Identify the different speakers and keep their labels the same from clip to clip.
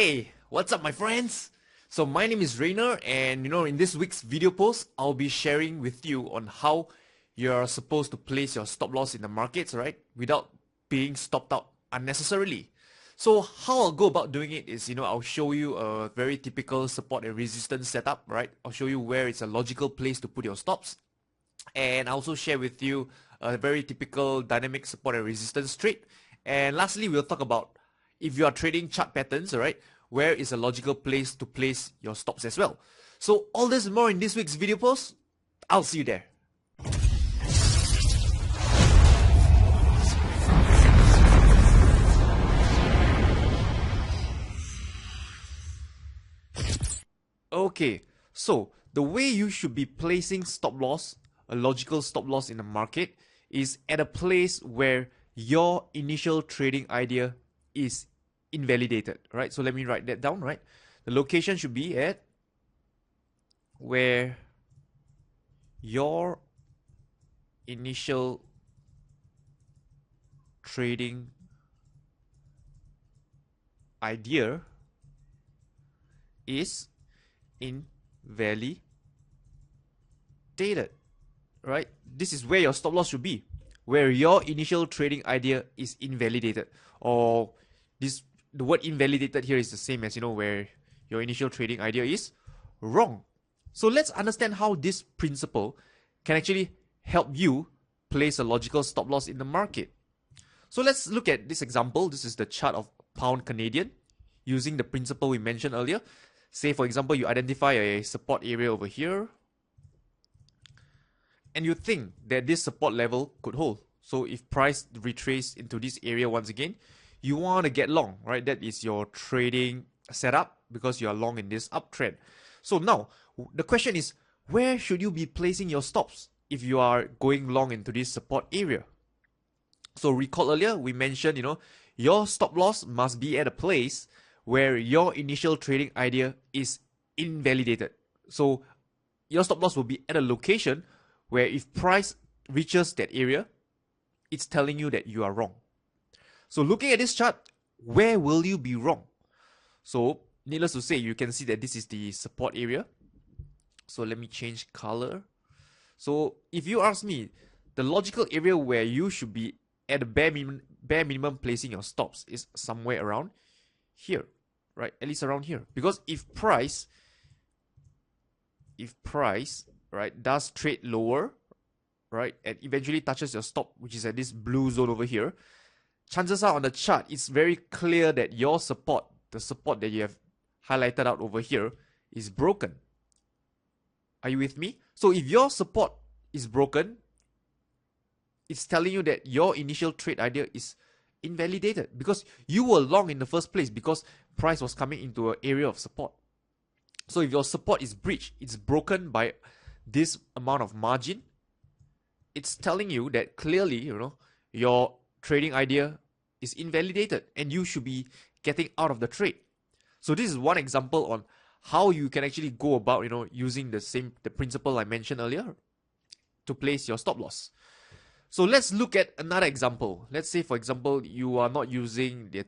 Speaker 1: Hey, what's up my friends? So my name is Rainer, and in this week's video post, I'll be sharing with you on how you're supposed to place your stop loss in the markets, right? Without being stopped out unnecessarily. So how I'll go about doing it is, I'll show you a very typical support and resistance setup, right? I'll show you where it's a logical place to put your stops. And I'll also share with you a very typical dynamic support and resistance trade. And lastly, we'll talk about if you are trading chart patterns, all right, where is a logical place to place your stops as well. So all this and more in this week's video post. I'll see you there. Okay, so the way you should be placing stop loss, a logical stop loss in the market, is at a place where your initial trading idea is invalidated, right? So let me write that down, right? The location should be at where your initial trading idea is invalidated, right? This is where your stop loss should be, where your initial trading idea is invalidated, or the word invalidated here is the same as, where your initial trading idea is wrong. So let's understand how this principle can actually help you place a logical stop loss in the market. So let's look at this example. This is the chart of pound Canadian using the principle we mentioned earlier. Say, for example, you identify a support area over here and you think that this support level could hold. So if price retrace into this area once again, you want to get long, right? That is your trading setup because you are long in this uptrend. So now the question is, where should you be placing your stops if you are going long into this support area? So recall earlier we mentioned, your stop loss must be at a place where your initial trading idea is invalidated. So your stop loss will be at a location where if price reaches that area, it's telling you that you are wrong. So looking at this chart, where will you be wrong? So needless to say, you can see that this is the support area. So let me change color. So if you ask me, the logical area where you should be at a bare minimum placing your stops is somewhere around here, right? At least around here. Because if price, right, does trade lower, right, and eventually touches your stop, which is at this blue zone over here, chances are on the chart, it's very clear that your support, the support that you have highlighted out over here, is broken. Are you with me? So if your support is broken, it's telling you that your initial trade idea is invalidated because you were long in the first place because price was coming into an area of support. So if your support is breached, it's broken by this amount of margin, it's telling you that clearly, your trading idea is invalidated and you should be getting out of the trade. So this is one example on how you can actually go about, using the principle I mentioned earlier to place your stop loss. So let's look at another example. Let's say, for example, you are not using the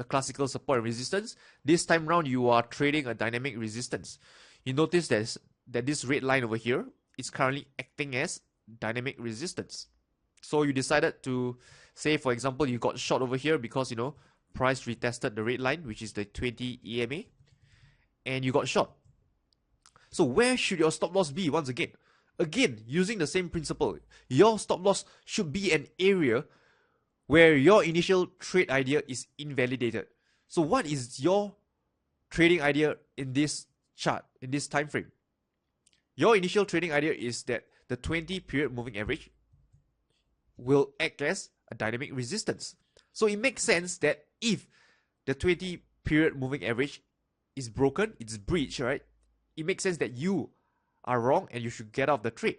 Speaker 1: classical support and resistance. This time around, you are trading a dynamic resistance. You notice that this red line over here is currently acting as dynamic resistance. So you decided to say, for example, you got short over here because, price retested the red line, which is the 20 EMA, and you got short. So where should your stop loss be once again? Again, using the same principle, your stop loss should be an area where your initial trade idea is invalidated. So what is your trading idea in this chart, in this time frame? Your initial trading idea is that the 20 period moving average will act as a dynamic resistance. So it makes sense that if the 20 period moving average is broken, it's breached, right? It makes sense that you are wrong and you should get out of the trade.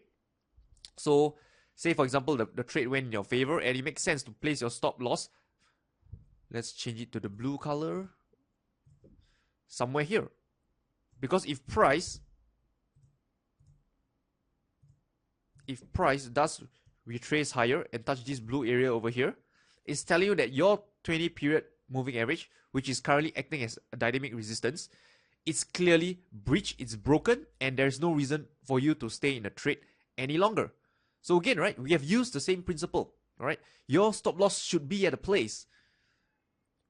Speaker 1: So say, for example, the trade went in your favor and it makes sense to place your stop loss. Let's change it to the blue color somewhere here. Because if price does retrace higher and touch this blue area over here, it's telling you that your 20 period moving average, which is currently acting as a dynamic resistance, it's clearly breached, it's broken, and there's no reason for you to stay in a trade any longer. So again, right, we have used the same principle, all right? Your stop loss should be at a place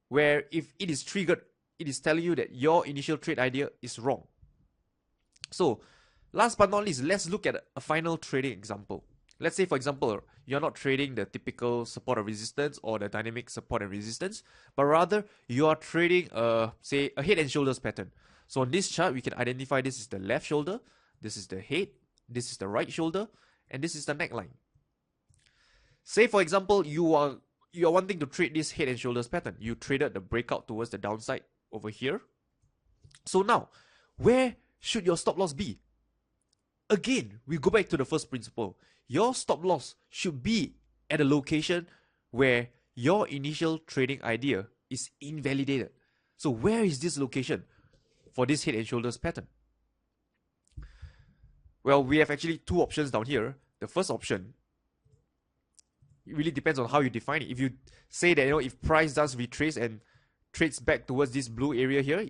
Speaker 1: where if it is triggered, it is telling you that your initial trade idea is wrong. So last but not least, let's look at a final trading example. Let's say, for example, you're not trading the typical support and resistance or the dynamic support and resistance, but rather you are trading, say, a head and shoulders pattern. So on this chart, we can identify this is the left shoulder, this is the head, this is the right shoulder, and this is the neckline. Say, for example, you are wanting to trade this head and shoulders pattern. You traded the breakout towards the downside over here. So now, where should your stop loss be? Again, we go back to the first principle. Your stop loss should be at a location where your initial trading idea is invalidated. So where is this location for this head and shoulders pattern? Well, we have actually two options down here. The first option, it really depends on how you define it. If you say that, if price does retrace and trades back towards this blue area here,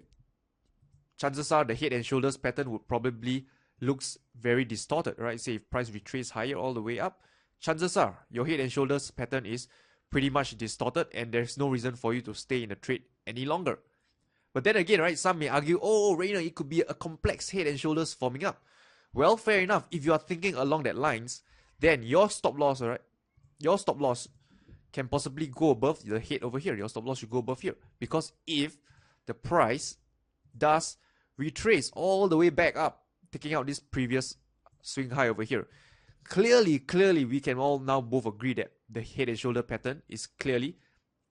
Speaker 1: chances are the head and shoulders pattern would probably looks very distorted, right? Say if price retrace higher all the way up, chances are your head and shoulders pattern is pretty much distorted and there's no reason for you to stay in a trade any longer. But then again, right, some may argue, oh, Rainer, it could be a complex head and shoulders forming up. Well, fair enough. If you are thinking along that lines, then your stop loss, right, your stop loss can possibly go above the head over here. Your stop loss should go above here. Because if the price does retrace all the way back up, taking out this previous swing high over here, clearly we can all now both agree that the head and shoulder pattern is clearly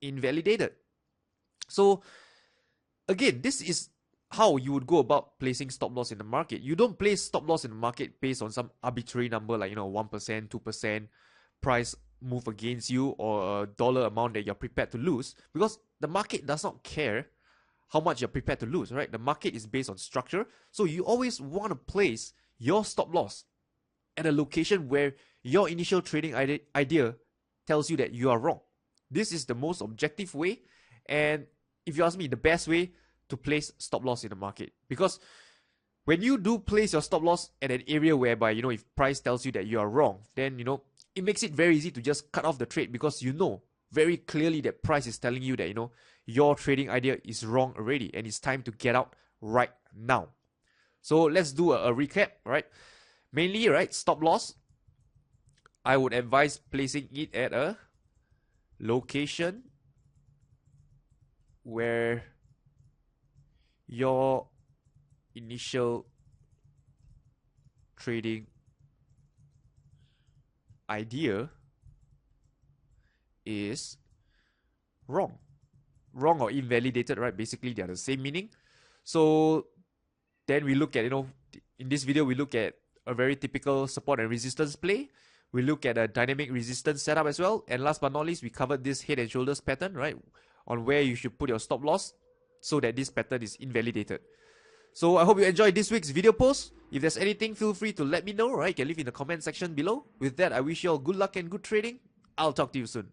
Speaker 1: invalidated. So again, this is how you would go about placing stop loss in the market. You don't place stop loss in the market based on some arbitrary number like 1%, 2% price move against you or a dollar amount that you're prepared to lose, because the market does not care how much you're prepared to lose, right? The market is based on structure. So you always want to place your stop loss at a location where your initial trading idea tells you that you are wrong. This is the most objective way, and if you ask me, the best way to place stop loss in the market. Because when you do place your stop loss at an area whereby, if price tells you that you are wrong, then, it makes it very easy to just cut off the trade, because very clearly that price is telling you that, your trading idea is wrong already and it's time to get out right now. So let's do a recap, right? Mainly, right, stop loss, I would advise placing it at a location where your initial trading idea is wrong or invalidated, right? Basically, they are the same meaning. So then we look at, in this video, we look at a very typical support and resistance play. We look at a dynamic resistance setup as well. And last but not least, we covered this head and shoulders pattern, right? On where you should put your stop loss so that this pattern is invalidated. So I hope you enjoyed this week's video post. If there's anything, feel free to let me know, right? You can leave in the comment section below. With that, I wish you all good luck and good trading. I'll talk to you soon.